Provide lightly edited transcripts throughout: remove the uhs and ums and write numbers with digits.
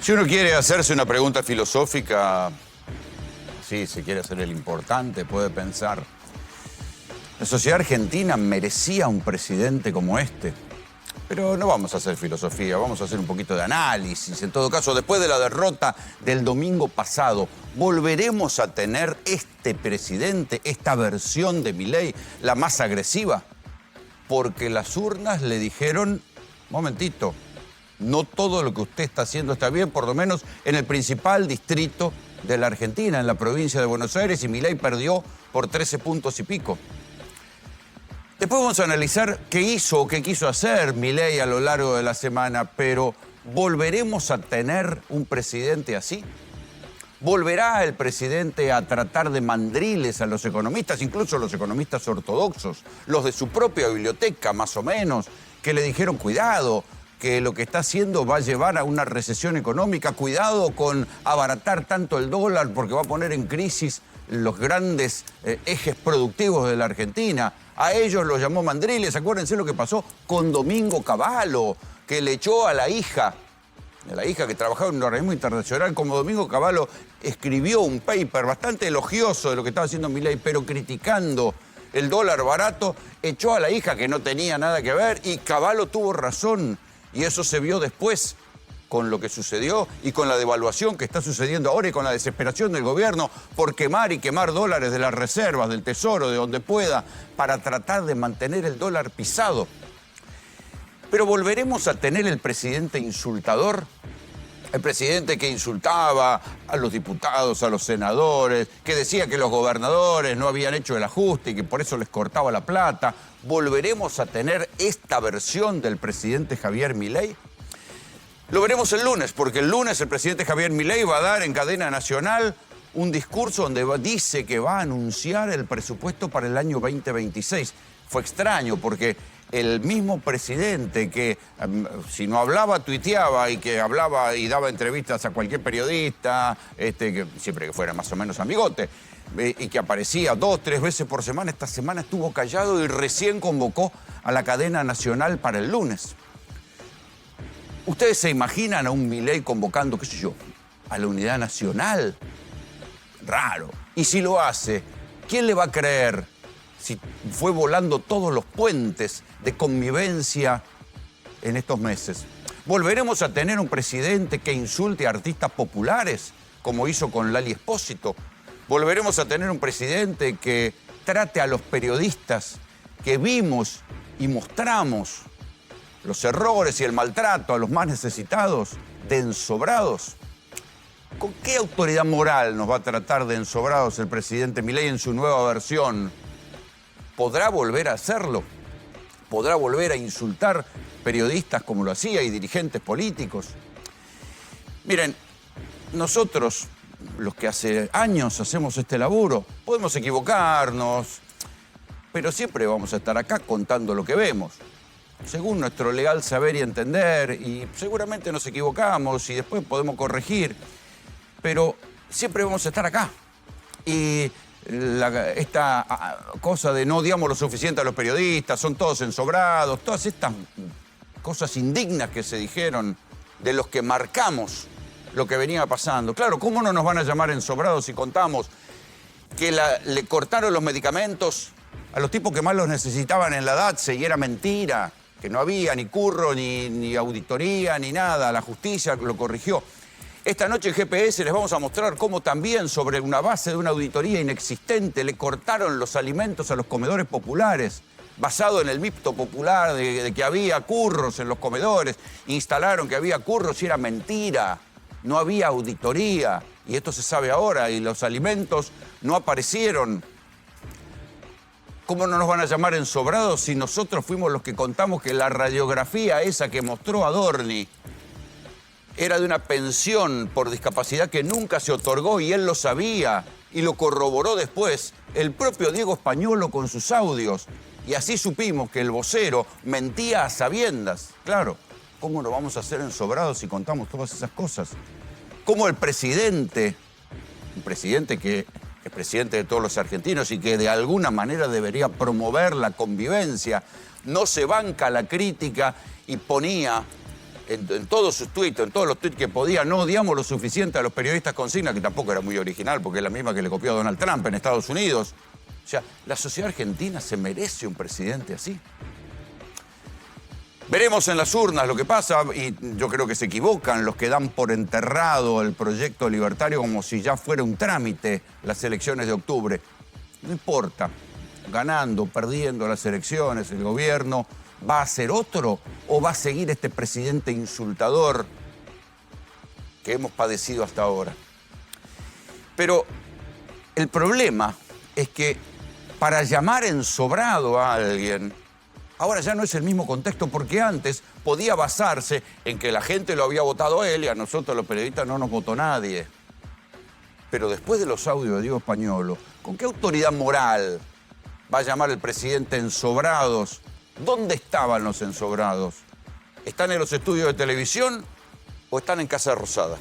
Si uno quiere hacerse una pregunta filosófica, sí, se quiere hacer el importante, puede pensar, la sociedad argentina merecía un presidente como este. Pero no vamos a hacer filosofía, vamos a hacer un poquito de análisis. En todo caso, después de la derrota del domingo pasado, ¿volveremos a tener este presidente, esta versión de Milei, la más agresiva? Porque las urnas le dijeron, momentito, no todo lo que usted está haciendo está bien, por lo menos en el principal distrito de la Argentina, en la provincia de Buenos Aires, y Milei perdió por 13 puntos y pico. Después vamos a analizar qué hizo o qué quiso hacer Milei a lo largo de la semana, pero ¿volveremos a tener un presidente así? ¿Volverá el presidente a tratar de mandriles a los economistas, incluso los economistas ortodoxos, los de su propia biblioteca más o menos, que le dijeron cuidado, que lo que está haciendo va a llevar a una recesión económica, cuidado con abaratar tanto el dólar porque va a poner en crisis los grandes ejes productivos de la Argentina? A ellos los llamó mandriles. Acuérdense lo que pasó con Domingo Cavallo, que le echó a la hija que trabajaba en un organismo internacional. Como Domingo Cavallo escribió un paper bastante elogioso de lo que estaba haciendo Milei, pero criticando el dólar barato, echó a la hija que no tenía nada que ver, y Cavallo tuvo razón. Y eso se vio después con lo que sucedió y con la devaluación que está sucediendo ahora y con la desesperación del gobierno por quemar y quemar dólares de las reservas, del tesoro, de donde pueda, para tratar de mantener el dólar pisado. Pero ¿volveremos a tener el presidente insultador? El presidente que insultaba a los diputados, a los senadores, que decía que los gobernadores no habían hecho el ajuste y que por eso les cortaba la plata. ¿Volveremos a tener esta versión del presidente Javier Milei? Lo veremos el lunes, porque el lunes el presidente Javier Milei va a dar en cadena nacional un discurso donde dice que va a anunciar el presupuesto para el año 2026. Fue extraño porque el mismo presidente que, si no hablaba, tuiteaba, y que hablaba y daba entrevistas a cualquier periodista, que siempre que fuera más o menos amigote, y que aparecía 2 o 3 veces por semana, esta semana estuvo callado y recién convocó a la cadena nacional para el lunes. ¿Ustedes se imaginan a un Milei convocando, qué sé yo, a la unidad nacional? Raro. Y si lo hace, ¿quién le va a creer si fue volando todos los puentes de convivencia en estos meses? ¿Volveremos a tener un presidente que insulte a artistas populares, como hizo con Lali Espósito? ¿Volveremos a tener un presidente que trate a los periodistas que vimos y mostramos los errores y el maltrato a los más necesitados de ensobrados? ¿Con qué autoridad moral nos va a tratar de ensobrados el presidente Milei en su nueva versión? ¿Podrá volver a hacerlo? ¿Podrá volver a insultar periodistas como lo hacía y dirigentes políticos? Miren, nosotros, los que hace años hacemos este laburo, podemos equivocarnos, pero siempre vamos a estar acá contando lo que vemos, según nuestro legal saber y entender, y seguramente nos equivocamos y después podemos corregir, pero siempre vamos a estar acá. Y esta cosa de no odiamos lo suficiente a los periodistas, son todos ensobrados, todas estas cosas indignas que se dijeron de los que marcamos lo que venía pasando. Claro, ¿cómo no nos van a llamar ensobrados si contamos que le cortaron los medicamentos a los tipos que más los necesitaban en la DATSE y era mentira? Que no había ni curro, ni auditoría, ni nada. La justicia lo corrigió. Esta noche en GPS les vamos a mostrar cómo también, sobre una base de una auditoría inexistente, le cortaron los alimentos a los comedores populares, basado en el mito popular de que había curros en los comedores. Instalaron que había curros y era mentira. No había auditoría. Y esto se sabe ahora. Y los alimentos no aparecieron. ¿Cómo no nos van a llamar ensobrados si nosotros fuimos los que contamos que la radiografía esa que mostró Adorni era de una pensión por discapacidad que nunca se otorgó y él lo sabía y lo corroboró después el propio Diego Españolo con sus audios? Y así supimos que el vocero mentía a sabiendas. Claro, ¿cómo no vamos a ser ensobrados si contamos todas esas cosas? ¿Cómo el presidente, un presidente que es presidente de todos los argentinos y que de alguna manera debería promover la convivencia, no se banca la crítica y ponía en todos sus tweets, en todos los tweets que podía, no odiamos lo suficiente a los periodistas consigna, que tampoco era muy original, porque es la misma que le copió a Donald Trump en Estados Unidos. O sea, la sociedad argentina se merece un presidente así. Veremos en las urnas lo que pasa, y yo creo que se equivocan los que dan por enterrado el proyecto libertario como si ya fuera un trámite las elecciones de octubre. No importa, ganando, perdiendo las elecciones, el gobierno va a ser otro o va a seguir este presidente insultador que hemos padecido hasta ahora. Pero el problema es que para llamar ensobrado a alguien, ahora ya no es el mismo contexto, porque antes podía basarse en que la gente lo había votado a él y a nosotros los periodistas no nos votó nadie. Pero después de los audios de Diego Españolo, ¿con qué autoridad moral va a llamar el presidente ensobrados? ¿Dónde estaban los ensobrados? ¿Están en los estudios de televisión o están en Casa Rosada?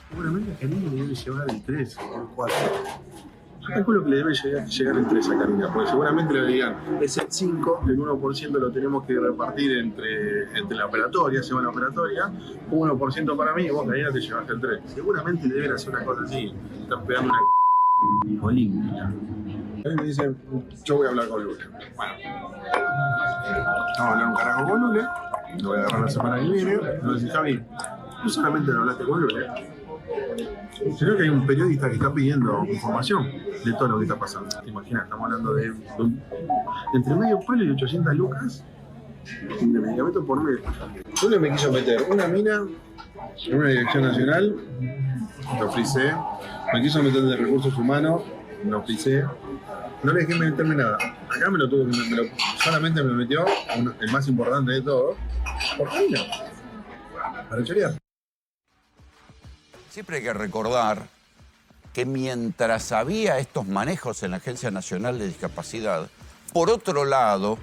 Seguramente Karina debe llevar el 3 o el 4. Yo calculo que le debe llegar el 3 a Karina, porque seguramente le digan, es el 5, el 1% lo tenemos que repartir entre la operatoria, se va la operatoria, 1% para mí y vos, Karina, te llevaste el 3. Seguramente deben hacer una cosa así, están pegando una olímpica. A mí me dicen, yo voy a hablar con Lula. Bueno, vamos a hablar un carajo con Lula, lo voy a agarrar la semana que viene, me voy a decir, Javi, no solamente no hablaste con Lula, sino que hay un periodista que está pidiendo información de todo lo que está pasando. ¿Te imaginas? Estamos hablando de entre medio palo y 800 lucas de medicamentos por mes. Lula me quiso meter una mina en una dirección nacional, lo frisé. Me quiso meter de recursos humanos, lo frisé. No le dejé meterme nada. Acá solamente me metió el más importante de todo, por Karina, para chorear. Siempre hay que recordar que mientras había estos manejos en la Agencia Nacional de Discapacidad, por otro lado,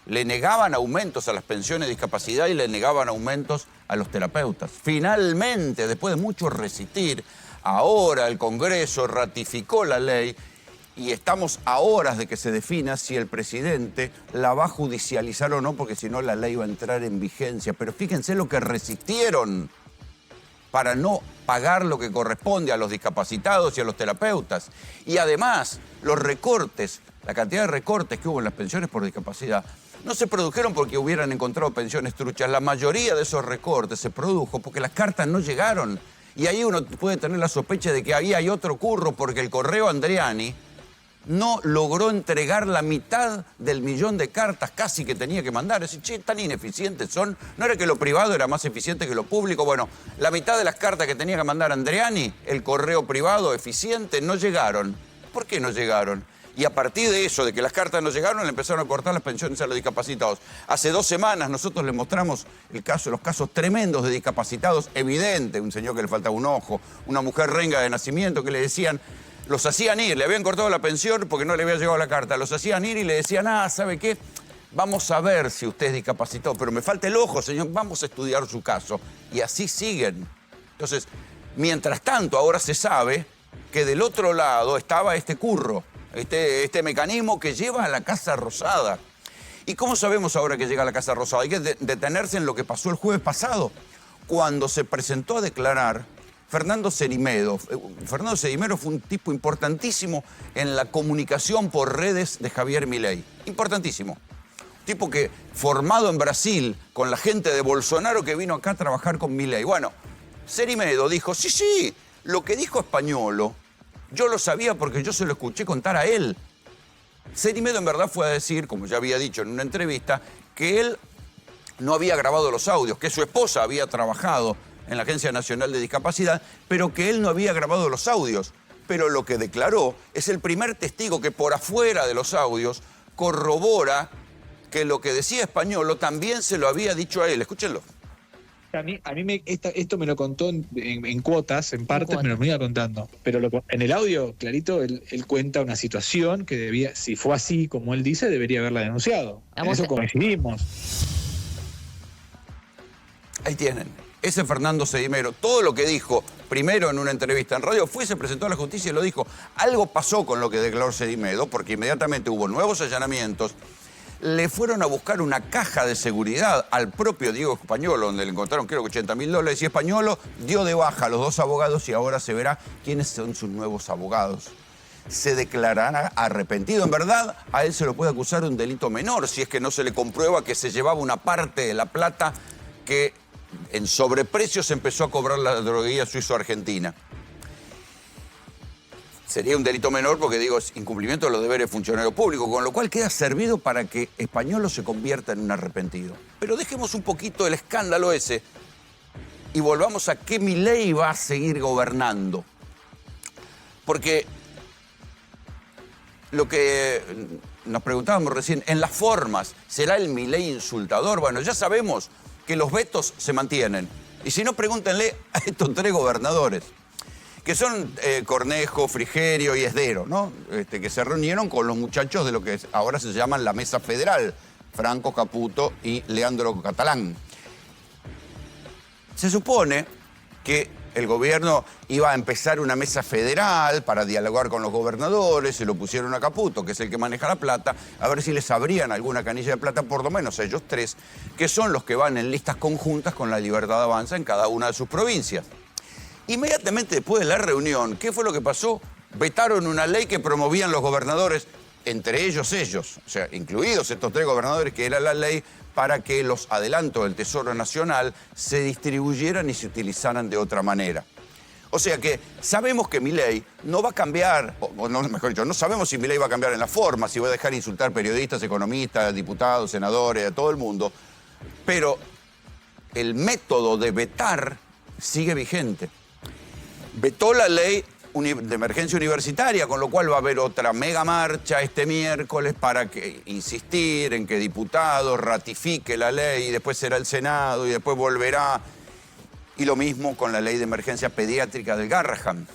le negaban aumentos a las pensiones de discapacidad y le negaban aumentos a los terapeutas. Finalmente, después de mucho resistir, ahora el Congreso ratificó la ley y estamos a horas de que se defina si el presidente la va a judicializar o no, porque si no la ley va a entrar en vigencia. Pero fíjense lo que resistieron para no pagar lo que corresponde a los discapacitados y a los terapeutas. Y además, los recortes, la cantidad de recortes que hubo en las pensiones por discapacidad, no se produjeron porque hubieran encontrado pensiones truchas. La mayoría de esos recortes se produjo porque las cartas no llegaron. Y ahí uno puede tener la sospecha de que ahí hay otro curro, porque el correo Andreani no logró entregar la mitad del millón de cartas casi que tenía que mandar. Es decir, che, tan ineficientes son. ¿No era que lo privado era más eficiente que lo público? Bueno, la mitad de las cartas que tenía que mandar Andreani, el correo privado eficiente, no llegaron. ¿Por qué no llegaron? Y a partir de eso, de que las cartas no llegaron, le empezaron a cortar las pensiones a los discapacitados. Hace 2 semanas nosotros les mostramos los casos tremendos de discapacitados, evidente, un señor que le faltaba un ojo, una mujer renga de nacimiento que le decían, los hacían ir, le habían cortado la pensión porque no le había llegado la carta, los hacían ir y le decían, ¿sabe qué? Vamos a ver si usted es discapacitado, pero me falta el ojo, señor, vamos a estudiar su caso. Y así siguen. Entonces, mientras tanto, ahora se sabe que del otro lado estaba este curro, este mecanismo que lleva a la Casa Rosada. ¿Y cómo sabemos ahora que llega a la Casa Rosada? Hay que detenerse en lo que pasó el jueves pasado, cuando se presentó a declarar Fernando Cerimedo. Fernando Cerimedo fue un tipo importantísimo en la comunicación por redes de Javier Milei. Importantísimo. Tipo que formado en Brasil con la gente de Bolsonaro que vino acá a trabajar con Milei. Bueno, Cerimedo dijo, sí, lo que dijo Españolo, yo lo sabía porque yo se lo escuché contar a él. Cerimedo en verdad fue a decir, como ya había dicho en una entrevista, que él no había grabado los audios, que su esposa había trabajado en la Agencia Nacional de Discapacidad, pero que él no había grabado los audios. Pero lo que declaró es el primer testigo que por afuera de los audios corrobora que lo que decía Españolo también se lo había dicho a él. Escúchenlo. Esto me lo contó en cuotas, en partes, me lo iba contando. Pero en el audio, clarito, él cuenta una situación que debía, si fue así como él dice, debería haberla denunciado. En eso coincidimos. Ahí tienen. Ese Fernando Cerimedo, todo lo que dijo primero en una entrevista en radio, se presentó a la justicia y lo dijo. Algo pasó con lo que declaró Cerimedo, porque inmediatamente hubo nuevos allanamientos. le fueron a buscar una caja de seguridad al propio Diego Españolo, donde le encontraron creo que $80.000, y Españolo dio de baja a los 2 abogados y ahora se verá quiénes son sus nuevos abogados. Se declarará arrepentido. En verdad, a él se lo puede acusar de un delito menor si es que no se le comprueba que se llevaba una parte de la plata que en sobreprecio se empezó a cobrar la droguería suizo-argentina. Sería un delito menor porque, digo, es incumplimiento de los deberes de funcionario público, con lo cual queda servido para que Españolo se convierta en un arrepentido. Pero dejemos un poquito el escándalo ese y volvamos a qué Milei va a seguir gobernando. Porque lo que nos preguntábamos recién, en las formas, ¿será el Milei insultador? Bueno, ya sabemos que los vetos se mantienen. Y si no, pregúntenle a estos 3 gobernadores, que son Cornejo, Frigerio y Esdero, ¿no? Que se reunieron con los muchachos de lo que ahora se llaman la Mesa Federal, Franco Caputo y Leandro Catalán. Se supone que el gobierno iba a empezar una mesa federal para dialogar con los gobernadores, se lo pusieron a Caputo, que es el que maneja la plata, a ver si les abrían alguna canilla de plata, por lo menos a ellos 3, que son los que van en listas conjuntas con la Libertad Avanza en cada una de sus provincias. Inmediatamente después de la reunión, ¿qué fue lo que pasó? Vetaron una ley que promovían los gobernadores, entre ellos, o sea, incluidos estos 3 gobernadores, que era la ley para que los adelantos del Tesoro Nacional se distribuyeran y se utilizaran de otra manera. O sea que sabemos que Milei no va a cambiar, o no, mejor dicho, no sabemos si Milei va a cambiar en la forma, si va a dejar insultar periodistas, economistas, diputados, senadores, a todo el mundo, pero el método de vetar sigue vigente. Vetó la ley de emergencia universitaria, con lo cual va a haber otra mega marcha este miércoles para insistir en que diputados ratifique la ley, y después será el Senado y después volverá. Y lo mismo con la ley de emergencia pediátrica del Garrahan.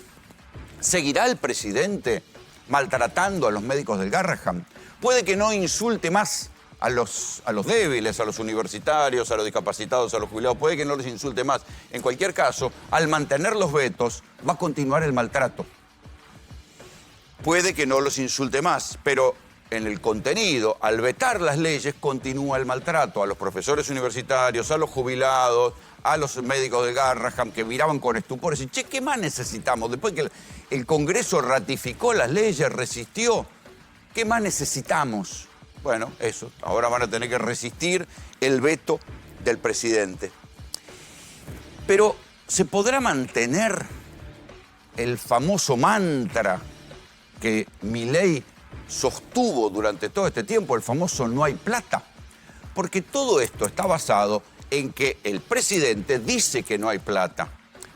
¿Seguirá el presidente maltratando a los médicos del Garrahan? Puede que no insulte más a los débiles, a los universitarios, a los discapacitados, a los jubilados, puede que no les insulte más. En cualquier caso, al mantener los vetos, va a continuar el maltrato. Puede que no los insulte más, pero en el contenido, al vetar las leyes, continúa el maltrato a los profesores universitarios, a los jubilados, a los médicos del Garrahan, que miraban con estupor y decían, che, ¿qué más necesitamos? Después que el Congreso ratificó las leyes, resistió, ¿qué más necesitamos? Bueno, eso, ahora van a tener que resistir el veto del presidente. Pero, ¿se podrá mantener el famoso mantra que Milei sostuvo durante todo este tiempo, el famoso no hay plata? Porque todo esto está basado en que el presidente dice que no hay plata.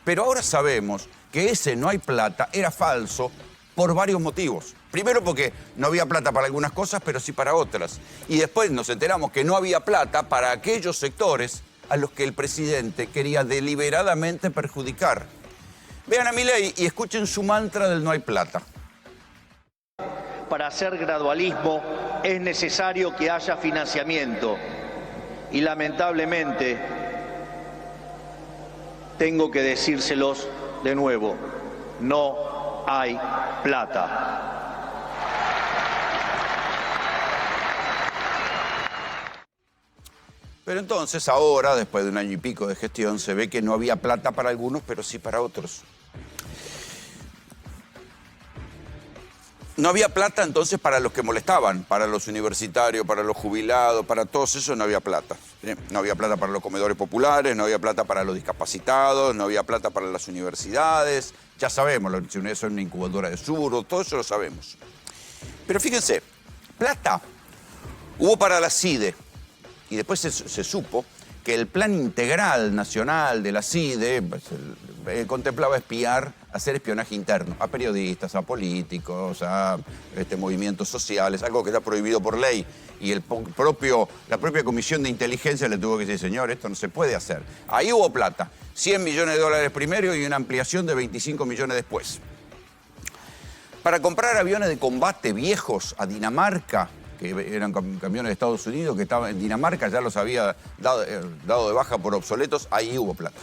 Pero ahora sabemos que ese no hay plata era falso por varios motivos. Primero porque no había plata para algunas cosas, pero sí para otras. Y después nos enteramos que no había plata para aquellos sectores a los que el presidente quería deliberadamente perjudicar. Vean a Milei y escuchen su mantra del no hay plata. Para hacer gradualismo es necesario que haya financiamiento. Y lamentablemente tengo que decírselos de nuevo, no hay plata. Pero entonces ahora, después de 1 año y pico de gestión, se ve que no había plata para algunos, pero sí para otros. No había plata entonces para los que molestaban, para los universitarios, para los jubilados, para todos esos no había plata. No había plata para los comedores populares, no había plata para los discapacitados, no había plata para las universidades. Ya sabemos, las universidades son una incubadora de zurdos, todo eso lo sabemos. Pero fíjense, plata hubo para la CIDE. Y después se supo que el plan integral nacional de la CIDE contemplaba hacer espionaje interno a periodistas, a políticos, a movimientos sociales, algo que está prohibido por ley. Y la propia Comisión de Inteligencia le tuvo que decir, señor, esto no se puede hacer. Ahí hubo plata, $100 millones primero y una ampliación de 25 millones después. Para comprar aviones de combate viejos a Dinamarca, que eran camiones de Estados Unidos, que estaban en Dinamarca, ya los había dado de baja por obsoletos, ahí hubo plata.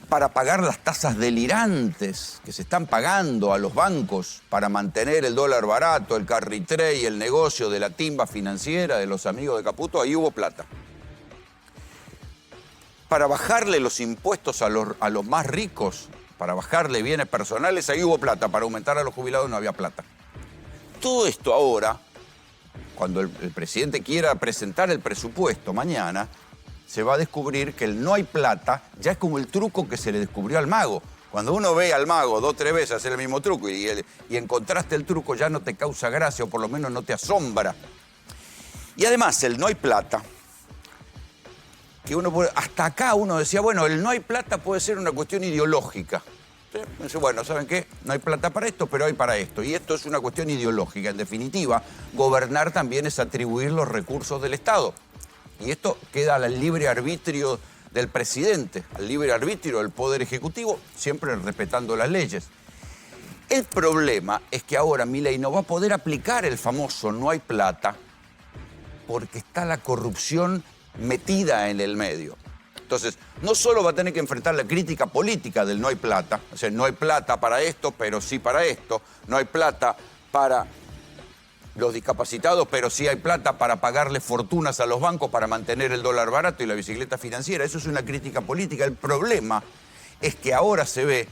para pagar las tasas delirantes que se están pagando a los bancos para mantener el dólar barato, el carry trade, el negocio de la timba financiera de los amigos de Caputo, ahí hubo plata. Para bajarle los impuestos a los más ricos, para bajarle bienes personales, ahí hubo plata. Para aumentar a los jubilados no había plata. Todo esto ahora, cuando el presidente quiera presentar el presupuesto mañana, se va a descubrir que el no hay plata ya es como el truco que se le descubrió al mago. Cuando uno ve al mago 2 o 3 veces hacer el mismo truco y encontraste el truco, ya no te causa gracia o por lo menos no te asombra. Y además el no hay plata, que hasta acá uno decía, bueno, el no hay plata puede ser una cuestión ideológica. ¿Sí? Dice, bueno, ¿saben qué? No hay plata para esto, pero hay para esto. Y esto es una cuestión ideológica. En definitiva, gobernar también es atribuir los recursos del Estado. Y esto queda al libre arbitrio del presidente, al libre arbitrio del Poder Ejecutivo, siempre respetando las leyes. El problema es que ahora Milei no va a poder aplicar el famoso no hay plata porque está la corrupción metida en el medio. Entonces, no solo va a tener que enfrentar la crítica política del no hay plata, o sea, no hay plata para esto, pero sí para esto, no hay plata para los discapacitados, pero sí hay plata para pagarle fortunas a los bancos para mantener el dólar barato y la bicicleta financiera. Eso es una crítica política. El problema es que ahora se ve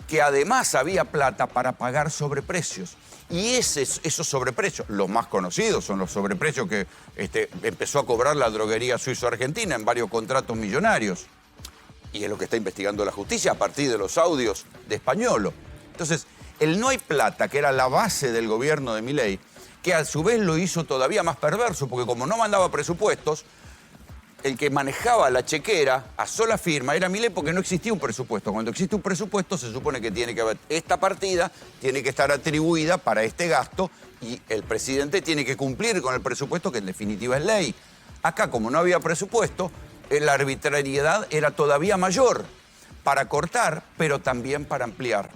que además había plata para pagar sobreprecios. Y esos sobreprecios, los más conocidos son los sobreprecios que empezó a cobrar la droguería suizo-argentina en varios contratos millonarios. Y es lo que está investigando la justicia a partir de los audios de Españolo. Entonces, el no hay plata, que era la base del gobierno de Milei, que a su vez lo hizo todavía más perverso, porque como no mandaba presupuestos, el que manejaba la chequera a sola firma era Milei porque no existía un presupuesto. Cuando existe un presupuesto se supone que tiene que haber esta partida, tiene que estar atribuida para este gasto y el presidente tiene que cumplir con el presupuesto que en definitiva es ley. Acá, como no había presupuesto, la arbitrariedad era todavía mayor para cortar, pero también para ampliar.